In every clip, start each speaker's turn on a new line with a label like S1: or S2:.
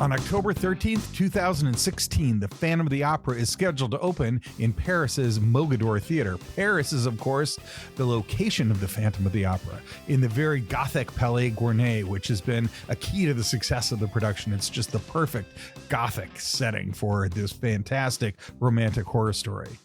S1: On October 13th, 2016, the Phantom of the Opera is scheduled to open in Paris's Mogador Theater. Paris is, of course, the location of the Phantom of the Opera, in the very Gothic Palais Garnier, which has been a key to the success of the production. It's just the perfect Gothic setting for this fantastic romantic horror story.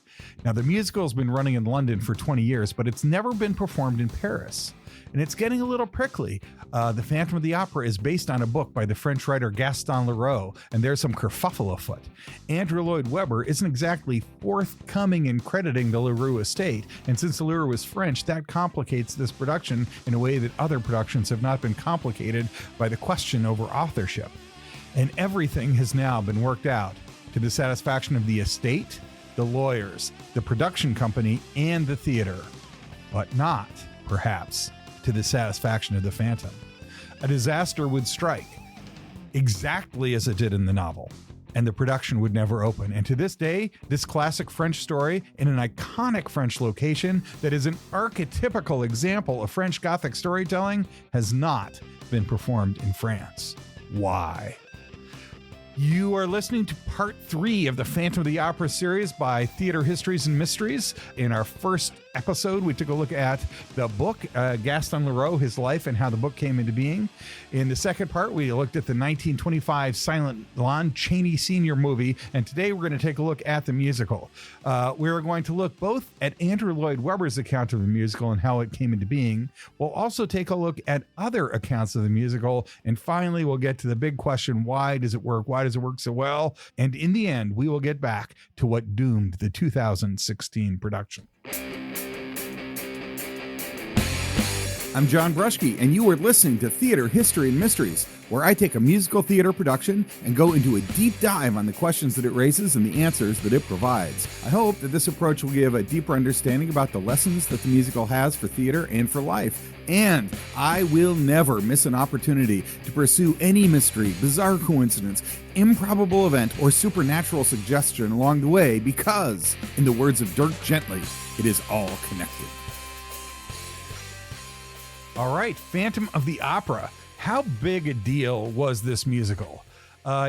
S1: Now, the musical has been running in London for 20 years, but it's never been performed in Paris. And it's getting a little prickly. The Phantom of the Opera is based on a book by the French writer Gaston LaRoux, and there's some kerfuffle afoot. Andrew Lloyd-Webber isn't exactly forthcoming in crediting the LaRoux estate, and since LaRoux is French, that complicates this production in a way that other productions have not been complicated by the question over authorship. And everything has now been worked out to the satisfaction of the estate, the lawyers, the production company, and the theater, but not, perhaps, to the satisfaction of the Phantom. A disaster would strike, exactly as it did in the novel, and the production would never open. And to this day, this classic French story in an iconic French location that is an archetypical example of French Gothic storytelling has not been performed in France. Why? You are listening to part 3 of the Phantom of the Opera series by Theater Histories and Mysteries. In our first episode, we took a look at the book, Gaston LaRoux, his life and how the book came into being. In the second part, we looked at the 1925 silent Lon Chaney Sr. movie, and today we're going to take a look at the musical. We're going to look both at Andrew Lloyd-Webber's account of the musical and how it came into being. We'll also take a look at other accounts of the musical, and finally we'll get to the big question, why does it work? Why does it work so well? And in the end, we will get back to what doomed the 2016 production.
S2: I'm John Bruschke, and you are listening to Theater History and Mysteries, where I take a musical theater production and go into a deep dive on the questions that it raises and the answers that it provides. I hope that this approach will give a deeper understanding about the lessons that the musical has for theater and for life. And I will never miss an opportunity to pursue any mystery, bizarre coincidence, improbable event, or supernatural suggestion along the way because, in the words of Dirk Gently, it is all connected.
S1: All right, Phantom of the Opera. How big a deal was this musical?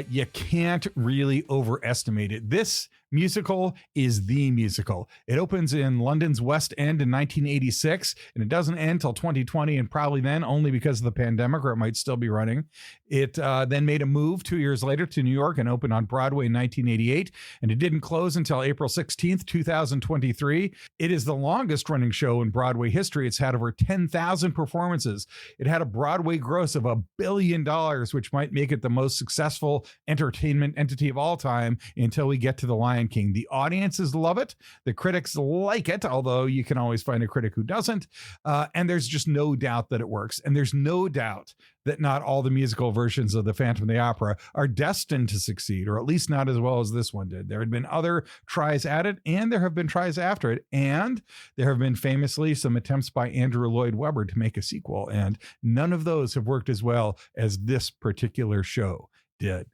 S1: You can't really overestimate it. This musical is the musical. It opens in London's West End in 1986, and it doesn't end till 2020, and probably then only because of the pandemic, or it might still be running. It then made a move 2 years later to New York and opened on Broadway in 1988, and it didn't close until April 16th, 2023. It is the longest running show in Broadway history. It's had over 10,000 performances. It had a Broadway gross of $1 billion, which might make it the most successful entertainment entity of all time until we get to The Lion King. The audiences love it. The critics like it, although you can always find a critic who doesn't. And there's just no doubt that it works. And there's no doubt that not all the musical versions of the Phantom of the Opera are destined to succeed, or at least not as well as this one did. There had been other tries at it, and there have been tries after it, and there have been famously some attempts by Andrew Lloyd-Webber to make a sequel, and none of those have worked as well as this particular show did.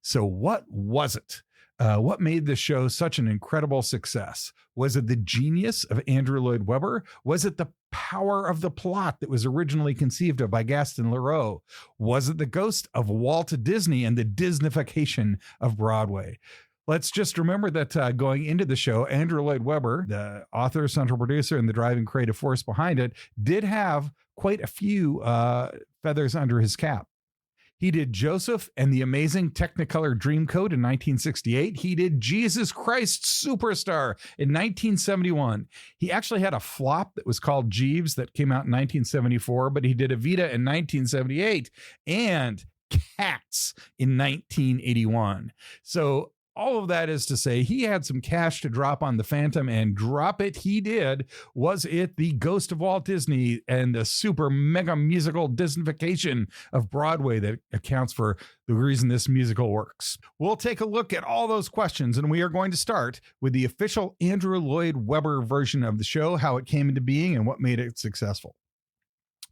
S1: So what was it? What made the show such an incredible success? Was it the genius of Andrew Lloyd-Webber? Was it the power of the plot that was originally conceived of by Gaston LaRoux? Was it the ghost of Walt Disney and the Disneyfication of Broadway? Let's just remember that going into the show, Andrew Lloyd-Webber, the author, central producer, and the driving creative force behind it, did have quite a few feathers under his cap. He did Joseph and the Amazing Technicolor Dreamcoat in 1968. He did Jesus Christ Superstar in 1971. He actually had a flop that was called Jeeves that came out in 1974, but he did Evita in 1978 and Cats in 1981. So all of that is to say he had some cash to drop on the Phantom, and drop it he did. Was it the ghost of Walt Disney and the super mega musical Disneyfication of Broadway that accounts for the reason this musical works? We'll take a look at all those questions, and we are going to start with the official Andrew Lloyd-Webber version of the show, how it came into being and what made it successful.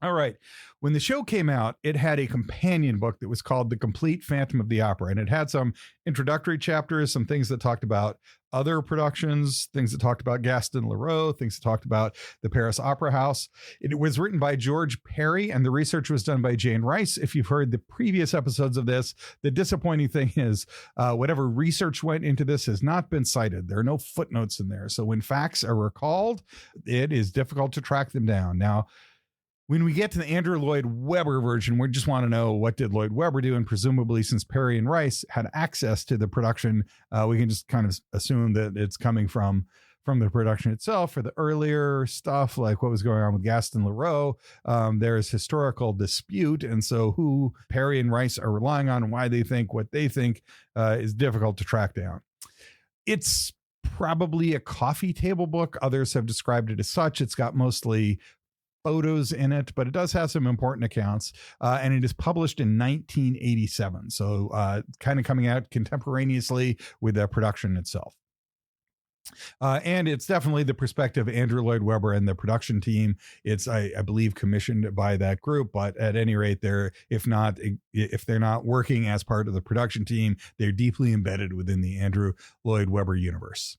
S1: All right. When the show came out, it had a companion book that was called The Complete Phantom of the Opera. And it had some introductory chapters, some things that talked about other productions, things that talked about Gaston LaRoux, things that talked about the Paris Opera House. It was written by George Perry, and the research was done by Jane Rice. If you've heard the previous episodes of this, the disappointing thing is whatever research went into this has not been cited. There are no footnotes in there. So when facts are recalled, it is difficult to track them down. Now, when we get to the Andrew Lloyd-Webber version, we just want to know, what did Lloyd-Webber do? And presumably, since Perry and Rice had access to the production, we can just kind of assume that it's coming from the production itself. For the earlier stuff, like what was going on with Gaston LaRoux, there is historical dispute. And so who Perry and Rice are relying on and why they think what they think is difficult to track down. It's probably a coffee table book. Others have described it as such. It's got mostly photos in it, but it does have some important accounts, and it is published in 1987. So kind of coming out contemporaneously with the production itself. And it's definitely the perspective of Andrew Lloyd-Webber and the production team. It's, I believe, commissioned by that group, but at any rate, if they're not working as part of the production team, they're deeply embedded within the Andrew Lloyd-Webber universe.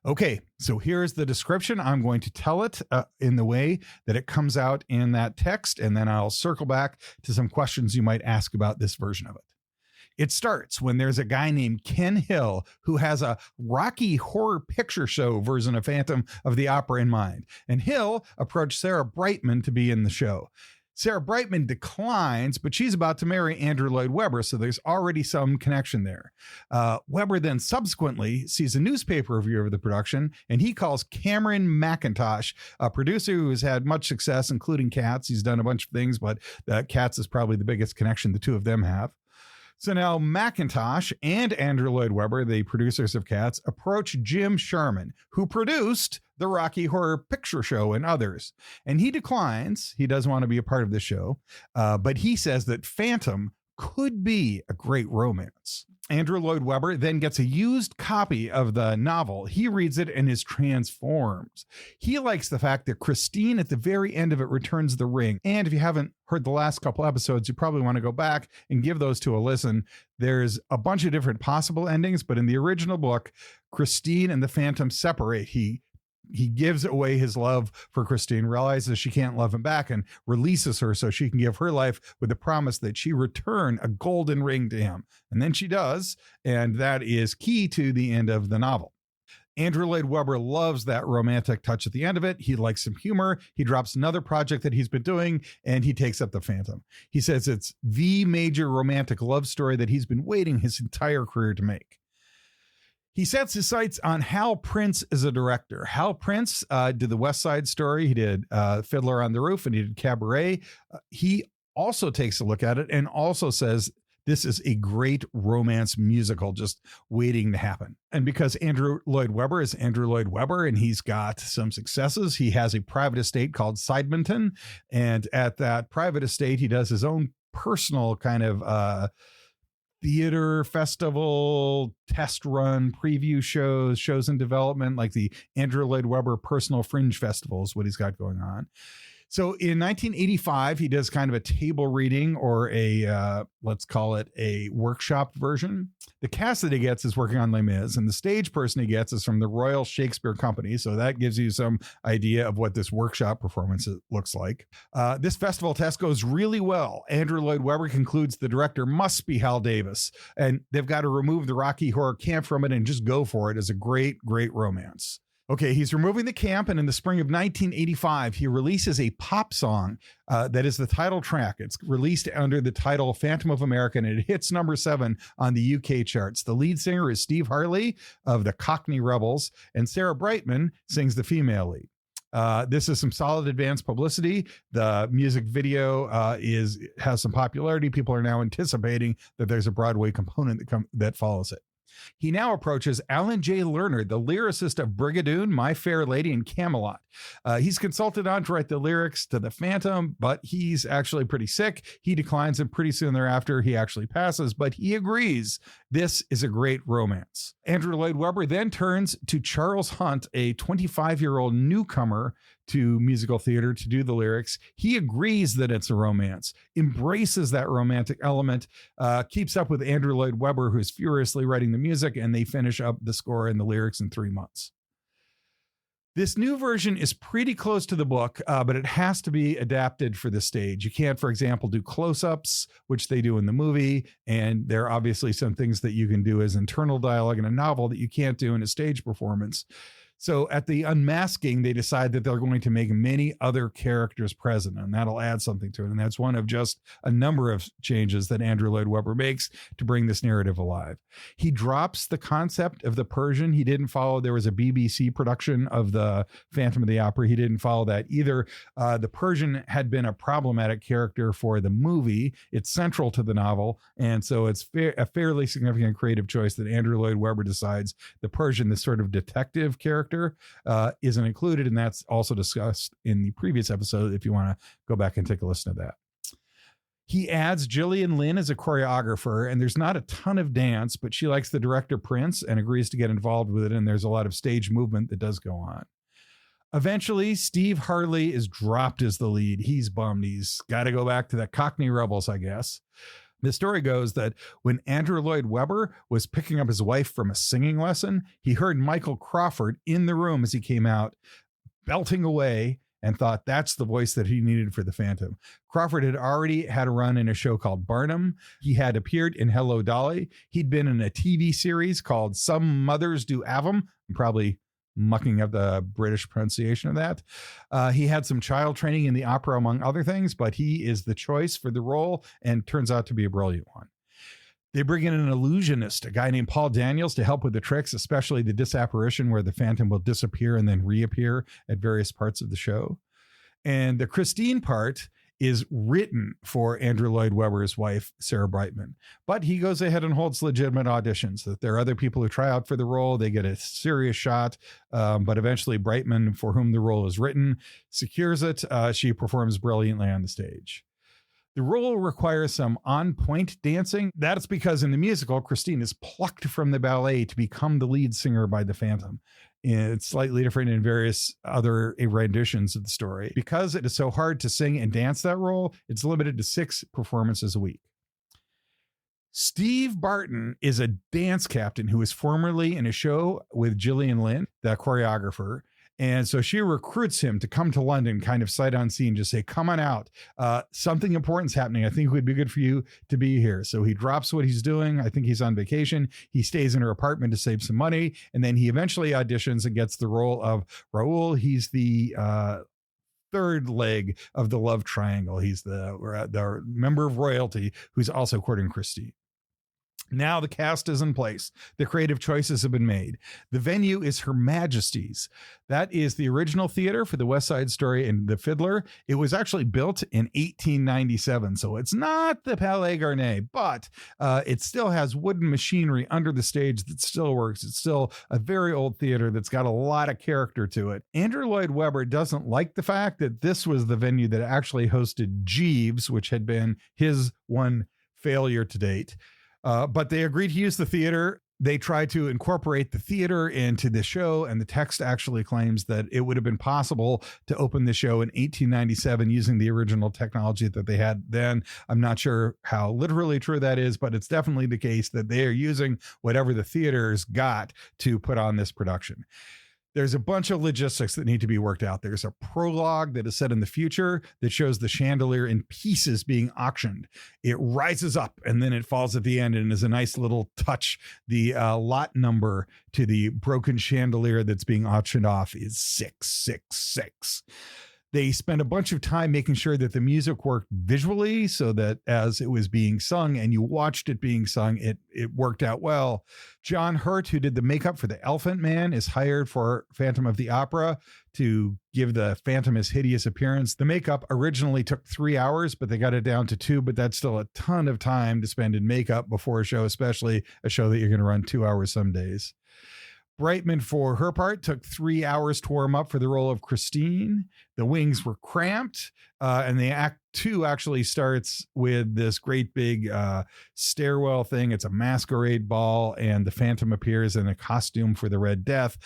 S1: Okay, so here's the description. I'm going to tell it in the way that it comes out in that text, and then I'll circle back to some questions you might ask about this version of it. It starts when there's a guy named Ken Hill who has a Rocky Horror Picture Show version of Phantom of the Opera in mind. And Hill approached Sarah Brightman to be in the show. Sarah Brightman declines, but she's about to marry Andrew Lloyd-Webber, so there's already some connection there. Webber then subsequently sees a newspaper review of the production, and he calls Cameron McIntosh, a producer who has had much success, including Cats. He's done a bunch of things, but Cats is probably the biggest connection the two of them have. So now McIntosh and Andrew Lloyd-Webber, the producers of Cats, approach Jim Sharman, who produced the Rocky Horror Picture Show and others. And he declines. He doesn't want to be a part of the show, but he says that Phantom could be a great romance. Andrew Lloyd-Webber then gets a used copy of the novel. He reads it and is transformed. He likes the fact that Christine at the very end of it returns the ring. And if you haven't heard the last couple episodes, you probably want to go back and give those to a listen. There's a bunch of different possible endings, but in the original book, Christine and the Phantom separate. He gives away his love for Christine, realizes she can't love him back, and releases her so she can give her life with the promise that she return a golden ring to him. And then she does, and that is key to the end of the novel. Andrew Lloyd-Webber loves that romantic touch at the end of it. He likes some humor. He drops another project that he's been doing, and he takes up the Phantom. He says it's the major romantic love story that he's been waiting his entire career to make. He sets his sights on Hal Prince as a director. Hal Prince did the West Side Story. He did Fiddler on the Roof, and he did Cabaret. He also takes a look at it and also says this is a great romance musical just waiting to happen. And because Andrew Lloyd-Webber is Andrew Lloyd-Webber and he's got some successes, he has a private estate called Sidemonton. And at that private estate, he does his own personal kind of theater festival, test run, preview shows in development, like the Andrew Lloyd-Webber Personal Fringe Festival is what he's got going on. So in 1985, he does kind of a table reading or let's call it a workshop version. The cast that he gets is working on Les Mis, and the stage person he gets is from the Royal Shakespeare Company. So that gives you some idea of what this workshop performance looks like. This festival test goes really well. Andrew Lloyd-Webber concludes the director must be Hal Davis, and they've got to remove the Rocky Horror camp from it and just go for it as a great, great romance. Okay, he's removing the camp, and in the spring of 1985, he releases a pop song that is the title track. It's released under the title Phantom of America, and it hits number 7 on the UK charts. The lead singer is Steve Harley of the Cockney Rebels, and Sarah Brightman sings the female lead. This is some solid advanced publicity. The music video has some popularity. People are now anticipating that there's a Broadway component that follows it. He now approaches Alan J. Lerner, the lyricist of Brigadoon, My Fair Lady, and Camelot. He's consulted on to write the lyrics to The Phantom, but he's actually pretty sick. He declines, and pretty soon thereafter, he actually passes, but he agrees this is a great romance. Andrew Lloyd-Webber then turns to Charles Hunt, a 25-year-old newcomer to musical theater to do the lyrics. He agrees that it's a romance, embraces that romantic element, keeps up with Andrew Lloyd-Webber, who's furiously writing the music, and they finish up the score and the lyrics in 3 months. This new version is pretty close to the book, but it has to be adapted for the stage. You can't, for example, do close-ups, which they do in the movie, and there are obviously some things that you can do as internal dialogue in a novel that you can't do in a stage performance. So at the unmasking, they decide that they're going to make many other characters present, and that'll add something to it. And that's one of just a number of changes that Andrew Lloyd-Webber makes to bring this narrative alive. He drops the concept of the Persian. He didn't follow, there was a BBC production of the Phantom of the Opera. He didn't follow that either. The Persian had been a problematic character for the movie. It's central to the novel. And so it's a fairly significant creative choice that Andrew Lloyd-Webber decides the Persian, this sort of detective character, isn't included, and that's also discussed in the previous episode if you want to go back and take a listen to that. He adds Gillian Lynn as a choreographer, and there's not a ton of dance, but she likes the director Prince and agrees to get involved with it, and there's a lot of stage movement that does go on. Eventually, Steve Harley is dropped as the lead. He's bummed. He's got to go back to the Cockney Rebels, I guess. The story goes that when Andrew Lloyd-Webber was picking up his wife from a singing lesson, he heard Michael Crawford in the room as he came out, belting away, and thought that's the voice that he needed for the Phantom. Crawford had already had a run in a show called Barnum. He had appeared in Hello, Dolly. He'd been in a TV series called Some Mothers Do Av'em. I'm probably mucking up the British pronunciation of that. He had some child training in the opera, among other things, but he is the choice for the role and turns out to be a brilliant one. They bring in an illusionist, a guy named Paul Daniels, to help with the tricks, especially the disapparition where the Phantom will disappear and then reappear at various parts of the show. And the Christine part is written for Andrew Lloyd-Webber's wife, Sarah Brightman. But he goes ahead and holds legitimate auditions, that there are other people who try out for the role. They get a serious shot, but eventually Brightman, for whom the role is written, secures it. She performs brilliantly on the stage. The role requires some on-point dancing. That's because in the musical, Christine is plucked from the ballet to become the lead singer by the Phantom. It's slightly different in various other renditions of the story. Because it is so hard to sing and dance that role, it's limited to 6 performances a week. Steve Barton is a dance captain who was formerly in a show with Gillian Lynn, the choreographer. And so she recruits him to come to London, kind of sight unseen, just say, come on out. Something important's happening. I think it would be good for you to be here. So he drops what he's doing. I think he's on vacation. He stays in her apartment to save some money. And then he eventually auditions and gets the role of Raoul. He's the third leg of the love triangle. He's the member of royalty who's also courting Christine. Now the cast is in place. The creative choices have been made. The venue is Her Majesty's. That is the original theater for the West Side Story and The Fiddler. It was actually built in 1897, so it's not the Palais Garnier, but it still has wooden machinery under the stage that still works. It's still a very old theater that's got a lot of character to it. Andrew Lloyd-Webber doesn't like the fact that this was the venue that actually hosted Jeeves, which had been his one failure to date. But they agreed to use the theater. They tried to incorporate the theater into the show, and the text actually claims that it would have been possible to open the show in 1897 using the original technology that they had then. I'm not sure how literally true that is, but it's definitely the case that they are using whatever the theaters got to put on this production. There's a bunch of logistics that need to be worked out. There's a prologue that is set in the future that shows the chandelier in pieces being auctioned. It rises up and then it falls at the end and is a nice little touch. The lot number to the broken chandelier that's being auctioned off is 666. They spent a bunch of time making sure that the music worked visually so that as it was being sung and you watched it being sung, it worked out well. John Hurt, who did the makeup for the Elephant Man, is hired for Phantom of the Opera to give the Phantom his hideous appearance. The makeup originally took 3 hours, but they got it down to 2, but that's still a ton of time to spend in makeup before a show, especially a show that you're going to run 2 hours some days. Brightman, for her part, took 3 hours to warm up for the role of Christine. The wings were cramped, and the act 2 actually starts with this great big stairwell thing. It's a masquerade ball, and the Phantom appears in a costume for the Red Death.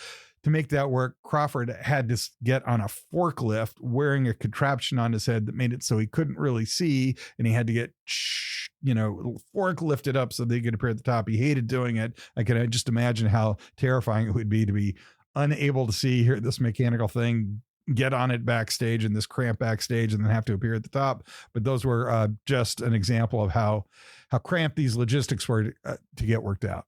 S1: To make that work, Crawford had to get on a forklift wearing a contraption on his head that made it so he couldn't really see, and he had to get fork lifted up so they could appear at the top. He hated doing it. I can just imagine how terrifying it would be to be unable to see here this mechanical thing, get on it backstage in this cramped backstage, and then have to appear at the top. But those were just an example of how cramped these logistics were to get worked out.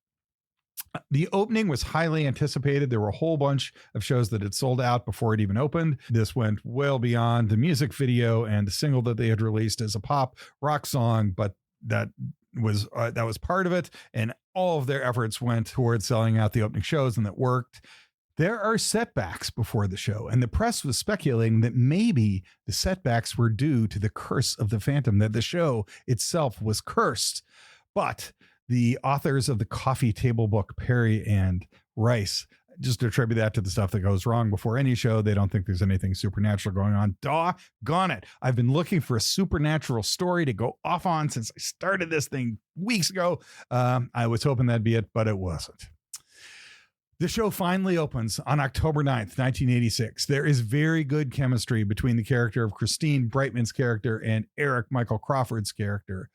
S1: The opening was highly anticipated. There were a whole bunch of shows that had sold out before it even opened. This went well beyond the music video and the single that they had released as a pop rock song, but that was part of it. And all of their efforts went towards selling out the opening shows, and that worked. There are setbacks before the show, and the press was speculating that maybe the setbacks were due to the curse of the Phantom, that the show itself was cursed. But the authors of the coffee table book, Perry and Rice, just attribute that to the stuff that goes wrong before any show. They don't think there's anything supernatural going on. Doggone it. I've been looking for a supernatural story to go off on since I started this thing weeks ago. I was hoping that'd be it, but it wasn't. The show finally opens on October 9th, 1986. There is very good chemistry between the character of Christine Brightman's character and Eric Michael Crawford's character.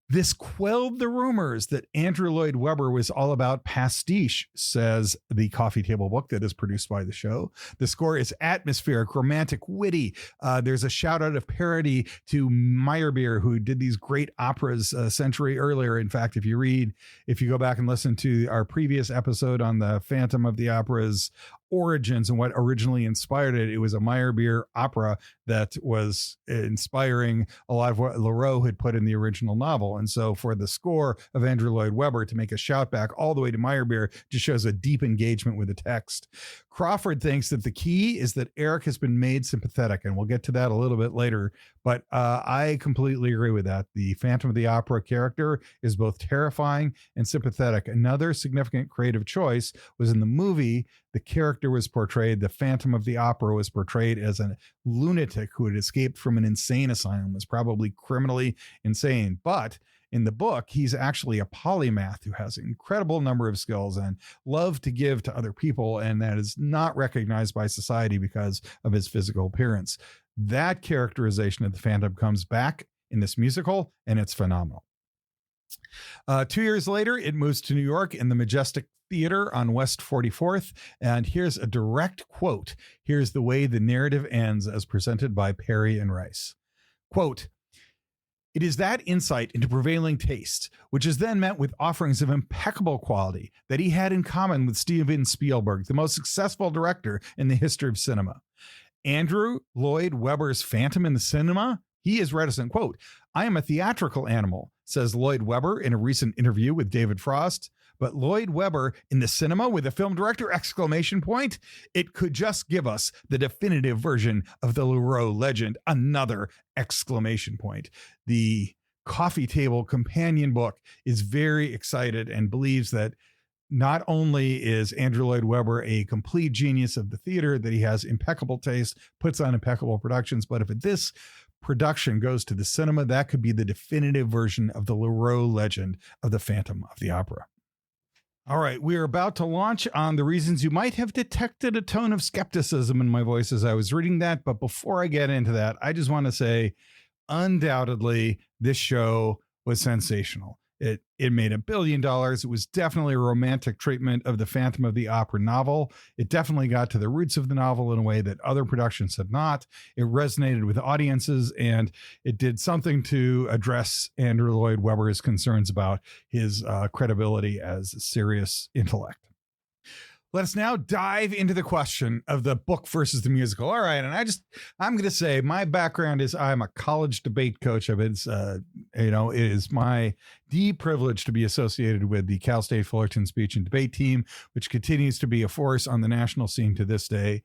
S1: This quelled the rumors that Andrew Lloyd-Webber was all about pastiche, says the coffee table book that is produced by the show. The score is atmospheric, romantic, witty. There's a shout out of parody to Meyerbeer, who did these great operas a century earlier. In fact, if you go back and listen to our previous episode on the Phantom of the Opera's origins and what originally inspired it, it was a Meyerbeer opera that was inspiring a lot of what LaRoux had put in the original novel. And so for the score of Andrew Lloyd-Webber to make a shout back all the way to Meyerbeer just shows a deep engagement with the text. Crawford thinks that the key is that Eric has been made sympathetic, and we'll get to that a little bit later, but I completely agree with that. The Phantom of the Opera character is both terrifying and sympathetic. Another significant creative choice was in the movie, the Phantom of the Opera was portrayed as a lunatic who had escaped from an insane asylum, was probably criminally insane. But in the book, he's actually a polymath who has an incredible number of skills and love to give to other people, and that is not recognized by society because of his physical appearance. That characterization of the Phantom comes back in this musical, and it's phenomenal. 2 years later, it moves to New York in the Majestic Theater on West 44th. And here's a direct quote. Here's the way the narrative ends as presented by Perry and Rice. Quote, "It is that insight into prevailing taste, which is then met with offerings of impeccable quality, that he had in common with Steven Spielberg, the most successful director in the history of cinema. Andrew Lloyd-Webber's Phantom in the cinema? He is reticent. Quote, I am a theatrical animal, says Lloyd-Webber in a recent interview with David Frost. But Lloyd-Webber in the cinema with a film director, exclamation point. It could just give us the definitive version of the LaRoux legend, another exclamation point. The coffee table companion book is very excited and believes that not only is Andrew Lloyd-Webber a complete genius of the theater, that he has impeccable taste, puts on impeccable productions, but if this production goes to the cinema, that could be the definitive version of the LaRoux legend of the Phantom of the Opera. All right, we are about to launch on the reasons you might have detected a tone of skepticism in my voice as I was reading that. But before I get into that, I just want to say, undoubtedly, this show was sensational. It made $1 billion. It was definitely a romantic treatment of the Phantom of the Opera novel. It definitely got to the roots of the novel in a way that other productions had not. It resonated with audiences, and it did something to address Andrew Lloyd-Webber's concerns about his credibility as a serious intellect. Let us now dive into the question of the book versus the musical. All right. And I'm going to say my background is I'm a college debate coach. It is my deep privilege to be associated with the Cal State Fullerton speech and debate team, which continues to be a force on the national scene to this day.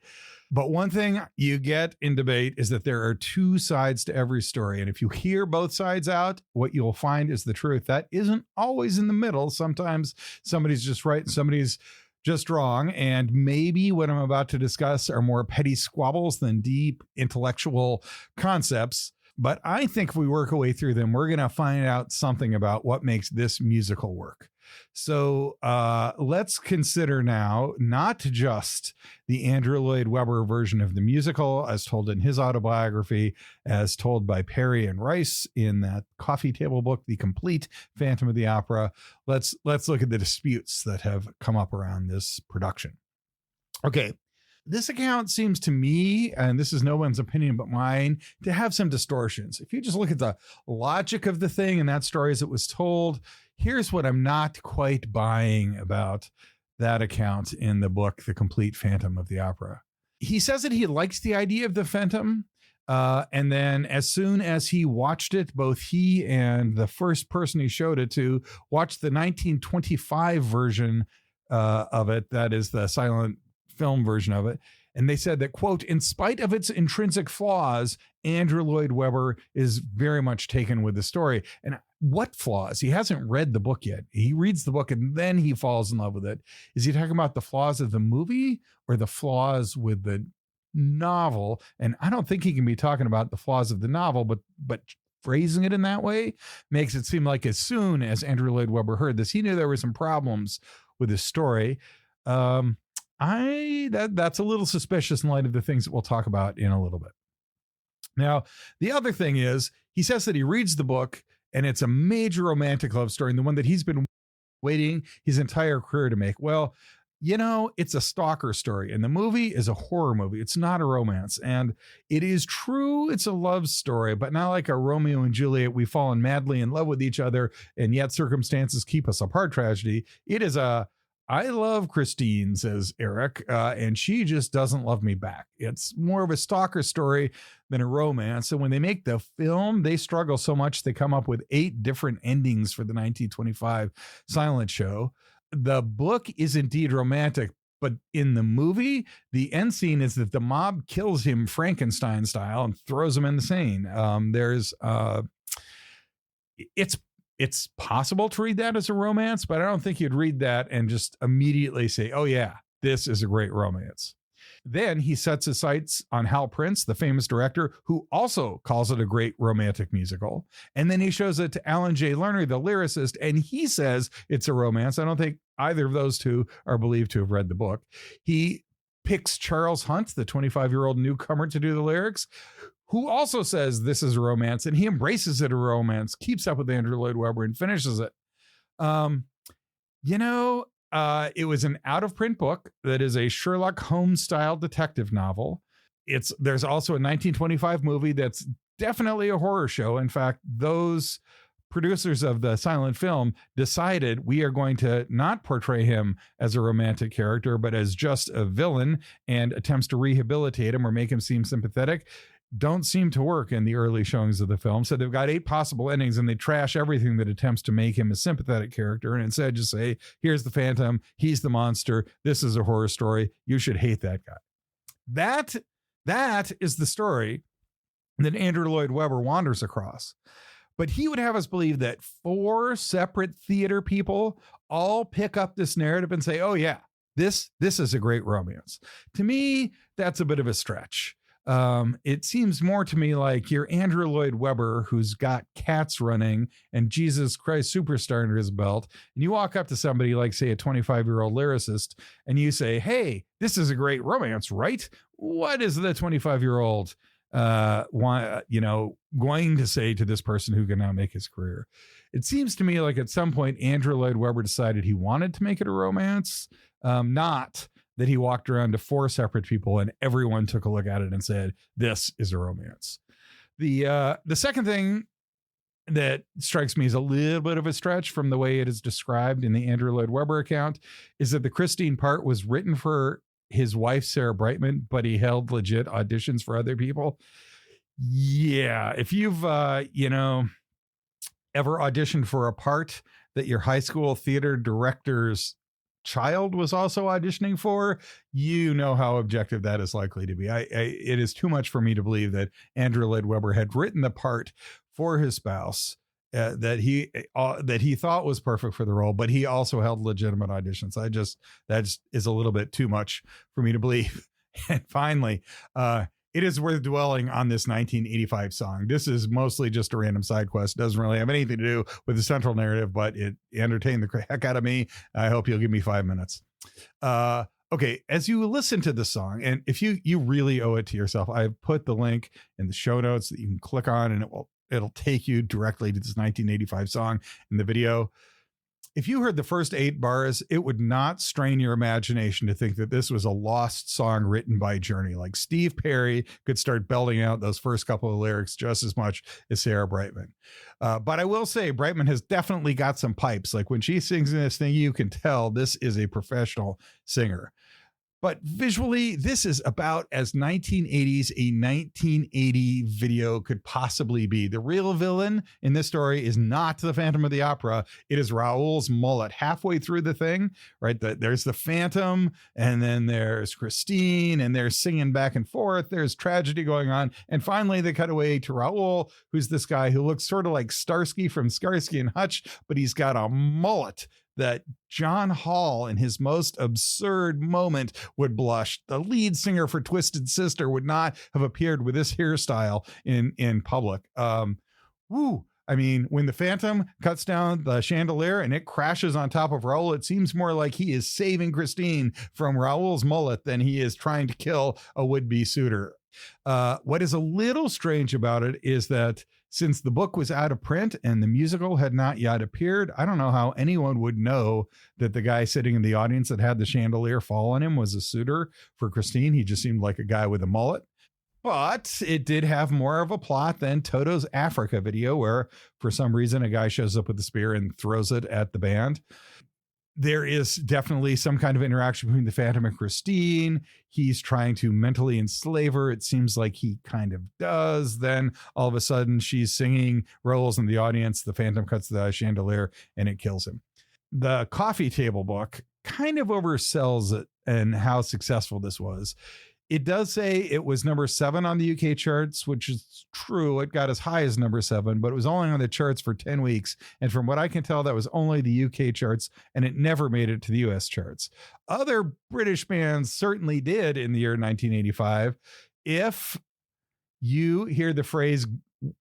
S1: But one thing you get in debate is that there are two sides to every story. And if you hear both sides out, what you'll find is the truth. That isn't always in the middle. Sometimes somebody's just right and somebody's just wrong. And maybe what I'm about to discuss are more petty squabbles than deep intellectual concepts. But I think if we work our way through them, we're going to find out something about what makes this musical work. So let's consider now not just the Andrew Lloyd-Webber version of the musical as told in his autobiography, as told by Perry and Rice in that coffee table book, The Complete Phantom of the Opera. Let's look at the disputes that have come up around this production. Okay. This account seems to me, and this is no one's opinion but mine, to have some distortions. If you just look at the logic of the thing and that story as it was told, here's what I'm not quite buying about that account in the book, The Complete Phantom of the Opera. He says that he likes the idea of the Phantom. And then as soon as he watched it, both he and the first person he showed it to watched the 1925 version of it. That is the silent film version of it. And they said that, quote, in spite of its intrinsic flaws, Andrew Lloyd-Webber is very much taken with the story. And what flaws? He hasn't read the book yet. He reads the book and then he falls in love with it. Is he talking about the flaws of the movie or the flaws with the novel? And I don't think he can be talking about the flaws of the novel, but phrasing it in that way makes it seem like as soon as Andrew Lloyd-Webber heard this, he knew there were some problems with his story. That's a little suspicious in light of the things that we'll talk about in a little bit. Now, the other thing is he says that he reads the book and it's a major romantic love story, and the one that he's been waiting his entire career to make. Well, you know, it's a stalker story, and the movie is a horror movie. It's not a romance. And it is true, it's a love story, but not like a Romeo and Juliet, we've fallen madly in love with each other, and yet circumstances keep us apart tragedy. It is a I love Christine, says Eric, and she just doesn't love me back. It's more of a stalker story than a romance. And when they make the film, they struggle so much they come up with 8 different endings for the 1925 silent show. The book is indeed romantic, but in the movie, the end scene is that the mob kills him Frankenstein style and throws him in the Seine. It's possible to read that as a romance, but I don't think you'd read that and just immediately say, oh yeah, this is a great romance. Then he sets his sights on Hal Prince, the famous director, who also calls it a great romantic musical. And then he shows it to Alan J. Lerner, the lyricist, and he says it's a romance. I don't think either of those two are believed to have read the book. He picks Charles Hunt, the 25-year-old newcomer, to do the lyrics, who also says this is a romance, and he embraces it a romance, keeps up with Andrew Lloyd-Webber and finishes it. It was an out-of-print book that is a Sherlock Holmes-style detective novel. There's also a 1925 movie that's definitely a horror show. In fact, those producers of the silent film decided we are going to not portray him as a romantic character, but as just a villain, and attempts to rehabilitate him or make him seem sympathetic don't seem to work in the early showings of the film. So they've got 8 possible endings and they trash everything that attempts to make him a sympathetic character and instead just say, here's the Phantom, he's the monster, this is a horror story, you should hate that guy. That is the story that Andrew Lloyd-Webber wanders across. But he would have us believe that 4 separate theater people all pick up this narrative and say, oh yeah, this is a great romance. To me, that's a bit of a stretch. It seems more to me like you're Andrew Lloyd-Webber, who's got Cats running and Jesus Christ Superstar under his belt. And you walk up to somebody like, say, a 25-year-old lyricist, and you say, hey, this is a great romance, right? What is the 25-year-old, going to say to this person who can now make his career? It seems to me like at some point, Andrew Lloyd-Webber decided he wanted to make it a romance, not that he walked around to 4 separate people and everyone took a look at it and said, this is a romance. The second thing that strikes me as a little bit of a stretch from the way it is described in the Andrew Lloyd-Webber account is that the Christine part was written for his wife, Sarah Brightman, but he held legit auditions for other people. Yeah. If you've, ever auditioned for a part that your high school theater director's child was also auditioning for, you know how objective that is likely to be. It is too much for me to believe that Andrew Lloyd-Webber had written the part for his spouse that he thought was perfect for the role, but he also held legitimate auditions. That is a little bit too much for me to believe. And finally, it is worth dwelling on this 1985 song. This is mostly just a random side quest. It doesn't really have anything to do with the central narrative, but it entertained the heck out of me. I hope you'll give me 5 minutes. Okay, as you listen to the song, and if you really owe it to yourself, I've put the link in the show notes that you can click on, and it'll take you directly to this 1985 song in the video. If you heard the first 8 bars, it would not strain your imagination to think that this was a lost song written by Journey. Like Steve Perry could start belting out those first couple of lyrics just as much as Sarah Brightman. But I will say Brightman has definitely got some pipes. Like when she sings in this thing, you can tell this is a professional singer. But visually, this is about as 1980s a 1980 video could possibly be. The real villain in this story is not the Phantom of the Opera. It is Raoul's mullet. Halfway through the thing, right? There's the Phantom, and then there's Christine, and they're singing back and forth. There's tragedy going on. And finally, they cut away to Raoul, who's this guy who looks sort of like Starsky from Starsky and Hutch, but he's got a mullet that John Hall, in his most absurd moment, would blush. The lead singer for Twisted Sister would not have appeared with this hairstyle in public. Woo. I mean, when the Phantom cuts down the chandelier and it crashes on top of Raoul, it seems more like he is saving Christine from Raoul's mullet than he is trying to kill a would-be suitor. What is a little strange about it is that since the book was out of print and the musical had not yet appeared, I don't know how anyone would know that the guy sitting in the audience that had the chandelier fall on him was a suitor for Christine. He just seemed like a guy with a mullet. But it did have more of a plot than Toto's Africa video, where for some reason a guy shows up with a spear and throws it at the band. There is definitely some kind of interaction between the Phantom and Christine. He's trying to mentally enslave her. It seems like he kind of does. Then all of a sudden she's singing, Raoul's in the audience. The Phantom cuts the chandelier and it kills him. The coffee table book kind of oversells it and how successful this was. It does say it was number 7 on the UK charts, which is true. It got as high as number 7, but it was only on the charts for 10 weeks. And from what I can tell, that was only the UK charts, and it never made it to the US charts. Other British bands certainly did in the year 1985. If you hear the phrase,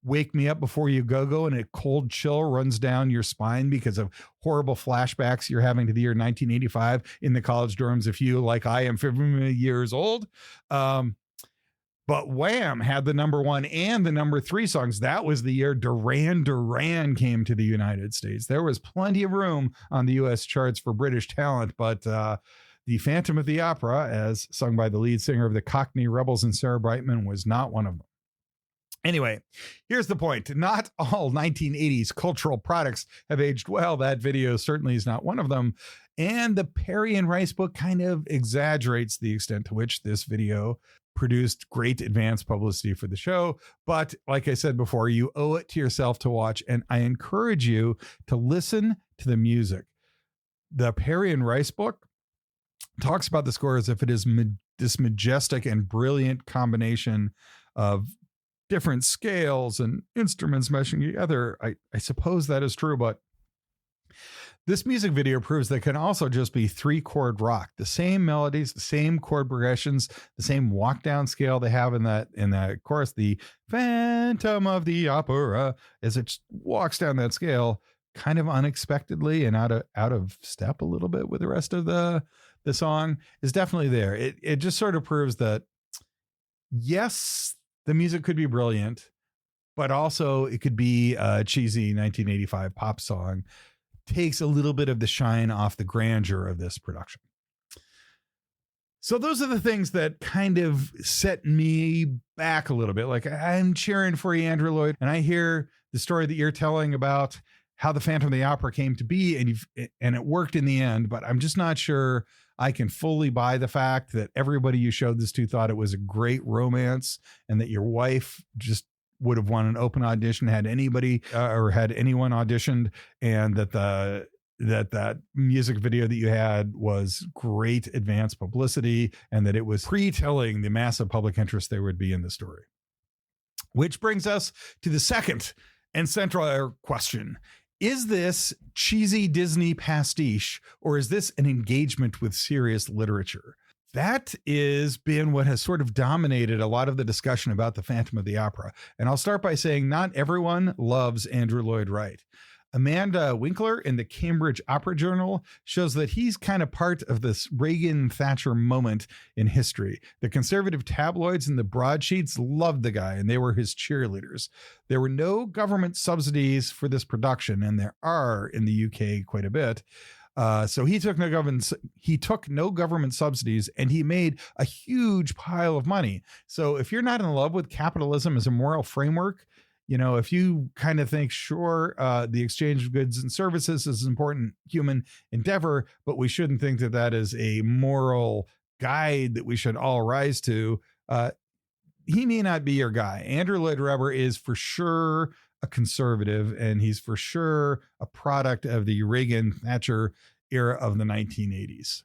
S1: "Wake me up before you go," and a cold chill runs down your spine because of horrible flashbacks you're having to the year 1985 in the college dorms, if you, like I am, 50 years old. But Wham had the number 1 and the number 3 songs. That was the year Duran Duran came to the United States. There was plenty of room on the US charts for British talent, but the Phantom of the Opera, as sung by the lead singer of the Cockney Rebels and Sarah Brightman, was not one of them. Anyway, here's the point. Not all 1980s cultural products have aged well. That video certainly is not one of them. And the Perry and Rice book kind of exaggerates the extent to which this video produced great advance publicity for the show. But like I said before, you owe it to yourself to watch. And I encourage you to listen to the music. The Perry and Rice book talks about the score as if it is this majestic and brilliant combination of different scales and instruments meshing together. I suppose that is true, but this music video proves that it can also just be 3-chord rock. The same melodies, the same chord progressions, the same walk down scale they have in that chorus. The Phantom of the Opera, as it walks down that scale, kind of unexpectedly and out of step a little bit with the rest of the song, is definitely there. It just sort of proves that, yes, the music could be brilliant, but also it could be a cheesy 1985 pop song. Takes a little bit of the shine off the grandeur of this production. So those are the things that kind of set me back a little bit. Like, I'm cheering for you, Andrew Lloyd, and I hear the story that you're telling about how the Phantom of the Opera came to be, and it worked in the end, but I'm just not sure I can fully buy the fact that everybody you showed this to thought it was a great romance, and that your wife just would have won an open audition had anybody or had anyone auditioned, and that music video that you had was great advance publicity, and that it was pre-telling the massive public interest there would be in the story. Which brings us to the second and central question. Is this cheesy Disney pastiche, or is this an engagement with serious literature? That is been what has sort of dominated a lot of the discussion about the Phantom of the Opera. And I'll start by saying not everyone loves Andrew Lloyd-Wright. Amanda Winkler in the Cambridge Opera Journal shows that he's kind of part of this Reagan-Thatcher moment in history. The conservative tabloids and the broadsheets loved the guy, and they were his cheerleaders. There were no government subsidies for this production, and there are in the UK quite a bit. So he took no government subsidies, and he made a huge pile of money. So if you're not in love with capitalism as a moral framework, if you kind of think, sure, the exchange of goods and services is an important human endeavor, but we shouldn't think that that is a moral guide that we should all rise to, he may not be your guy. Andrew Lloyd-Webber is for sure a conservative, and he's for sure a product of the Reagan-Thatcher era of the 1980s.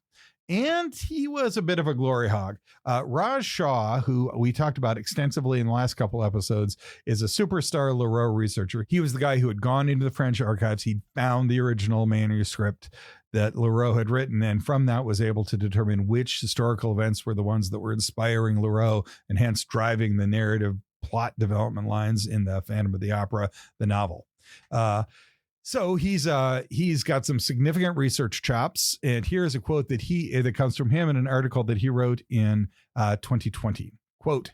S1: And he was a bit of a glory hog. Raj Shah, who we talked about extensively in the last couple episodes, is a superstar LaRoux researcher. He was the guy who had gone into the French archives. He'd found the original manuscript that LaRoux had written, and from that was able to determine which historical events were the ones that were inspiring LaRoux and hence driving the narrative plot development lines in the Phantom of the Opera, the novel. So he's got some significant research chops, and here's a quote that comes from him in an article that he wrote in 2020. Quote,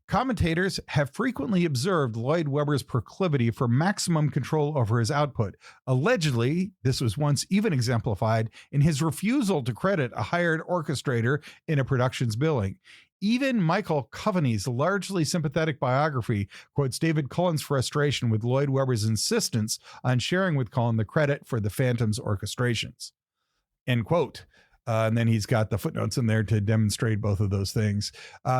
S1: "Commentators have frequently observed Lloyd-Webber's proclivity for maximum control over his output. Allegedly, this was once even exemplified in his refusal to credit a hired orchestrator in a production's billing. Even Michael Coveney's largely sympathetic biography quotes David Cullen's frustration with Lloyd-Webber's insistence on sharing with Cullen the credit for the Phantom's orchestrations." End quote. And then he's got the footnotes in there to demonstrate both of those things.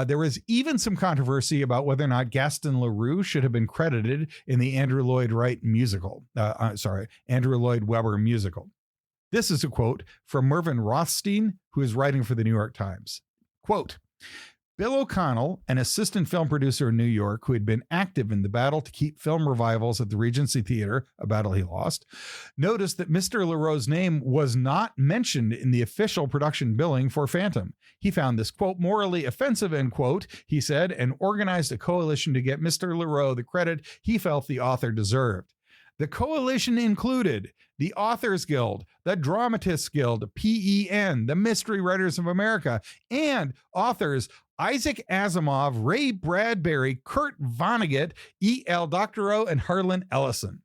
S1: There was even some controversy about whether or not Gaston LaRoux should have been credited in the Andrew Lloyd-Wright musical. Andrew Lloyd-Webber musical. This is a quote from Mervyn Rothstein, who is writing for the New York Times. Quote, "Bill O'Connell, an assistant film producer in New York who had been active in the battle to keep film revivals at the Regency Theater, a battle he lost, noticed that Mr. LaRoux's name was not mentioned in the official production billing for Phantom. He found this, quote, morally offensive, end quote, he said, and organized a coalition to get Mr. LaRoux the credit he felt the author deserved. The coalition included the Authors Guild, the Dramatists Guild, PEN, the Mystery Writers of America, and authors Isaac Asimov, Ray Bradbury, Kurt Vonnegut, E.L. Doctorow, and Harlan Ellison.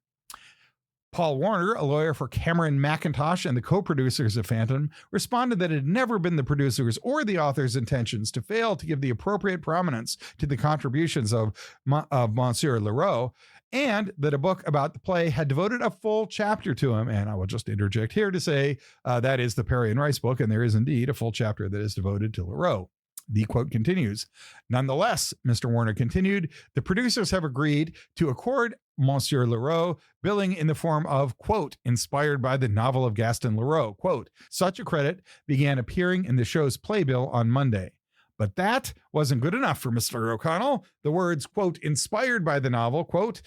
S1: Paul Warner, a lawyer for Cameron McIntosh and the co-producers of Phantom, responded that it had never been the producers or the author's intentions to fail to give the appropriate prominence to the contributions of Monsieur LaRoux, and that a book about the play had devoted a full chapter to him. And I will just interject here to say that is the Perry and Rice book, and there is indeed a full chapter that is devoted to LaRoux. The quote continues, "Nonetheless," Mr. Warner continued, "the producers have agreed to accord Monsieur LaRoux billing in the form of, quote, inspired by the novel of Gaston LaRoux, quote, such a credit began appearing in the show's playbill on Monday. But that wasn't good enough for Mr. O'Connell. The words, quote, inspired by the novel, quote,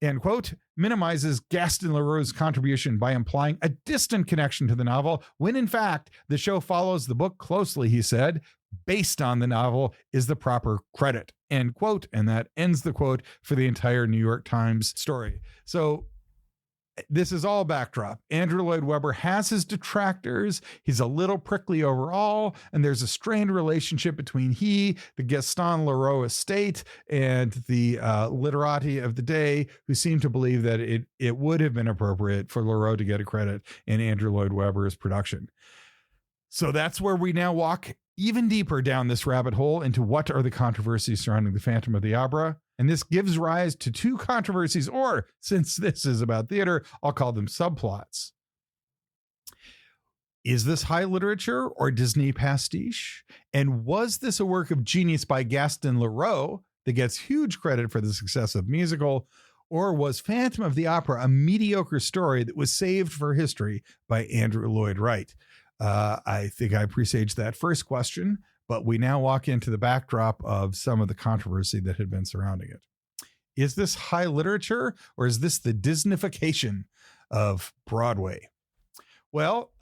S1: end quote, minimizes Gaston LaRoux's contribution by implying a distant connection to the novel, when in fact, the show follows the book closely, he said. Based on the novel is the proper credit, end quote. And that ends the quote for the entire New York Times story. So this is all backdrop. Andrew Lloyd-Webber has his detractors. He's a little prickly overall, and there's a strained relationship between the Gaston LaRoux estate, and the literati of the day, who seem to believe that it would have been appropriate for LaRoux to get a credit in Andrew Lloyd-Webber's production. So that's where we now walk even deeper down this rabbit hole into what are the controversies surrounding the Phantom of the Opera. And this gives rise to two controversies, or since this is about theater, I'll call them subplots. Is this high literature or Disney pastiche? And was this a work of genius by Gaston LaRoux that gets huge credit for the success of the musical? Or was Phantom of the Opera a mediocre story that was saved for history by Andrew Lloyd-Wright? I think I presaged that first question, but we now walk into the backdrop of some of the controversy that had been surrounding it. Is this high literature, or is this the Disneyfication of Broadway? Well,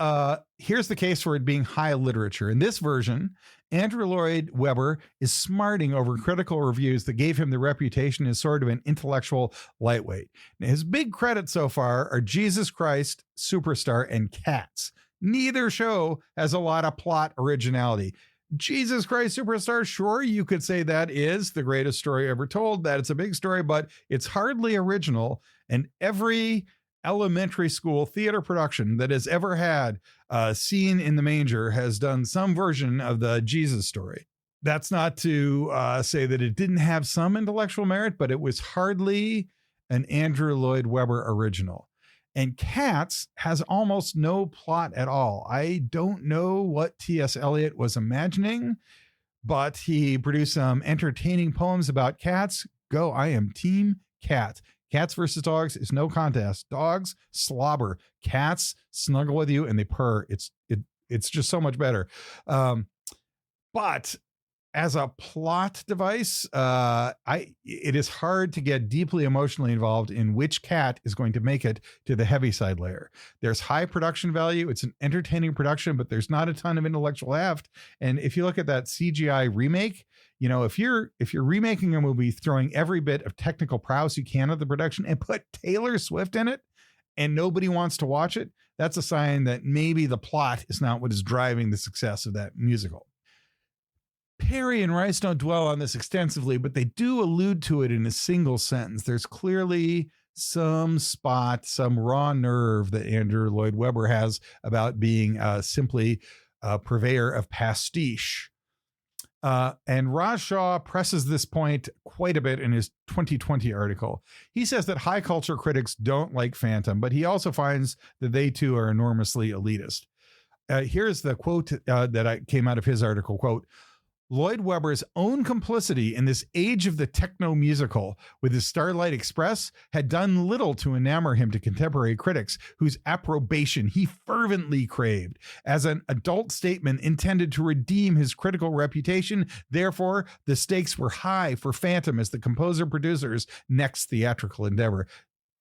S1: here's the case for it being high literature. In this version, Andrew Lloyd-Webber is smarting over critical reviews that gave him the reputation as sort of an intellectual lightweight. Now, his big credits so far are Jesus Christ Superstar and Cats. Neither show has a lot of plot originality. Jesus Christ Superstar, sure, you could say that is the greatest story ever told, that it's a big story, but it's hardly original. And every elementary school theater production that has ever had a scene in the manger has done some version of the Jesus story. That's not to say that it didn't have some intellectual merit, but it was hardly an Andrew Lloyd-Webber original. And Cats has almost no plot at all. I don't know what T.S. Eliot was imagining, but he produced some entertaining poems about cats. Go, I am Team Cat. Cats versus dogs is no contest. Dogs slobber. Cats snuggle with you and they purr. It's just so much better. But as a plot device, it is hard to get deeply emotionally involved in which cat is going to make it to the Heaviside layer. There's high production value. It's an entertaining production, but there's not a ton of intellectual heft. And if you look at that CGI remake, you know, if you're remaking a movie, throwing every bit of technical prowess you can at the production and put Taylor Swift in it, and nobody wants to watch it, that's a sign that maybe the plot is not what is driving the success of that musical. Perry and Rice don't dwell on this extensively, but they do allude to it in a single sentence. There's clearly some spot, some raw nerve that Andrew Lloyd-Webber has about being simply a purveyor of pastiche. And Raj Shah presses this point quite a bit in his 2020 article. He says that high culture critics don't like Phantom, but he also finds that they too are enormously elitist. Here's the quote that came out of his article, quote, Lloyd-Webber's own complicity in this age of the techno musical with his Starlight Express had done little to enamor him to contemporary critics whose approbation he fervently craved. As an adult statement intended to redeem his critical reputation, therefore, the stakes were high for Phantom as the composer-producer's next theatrical endeavor.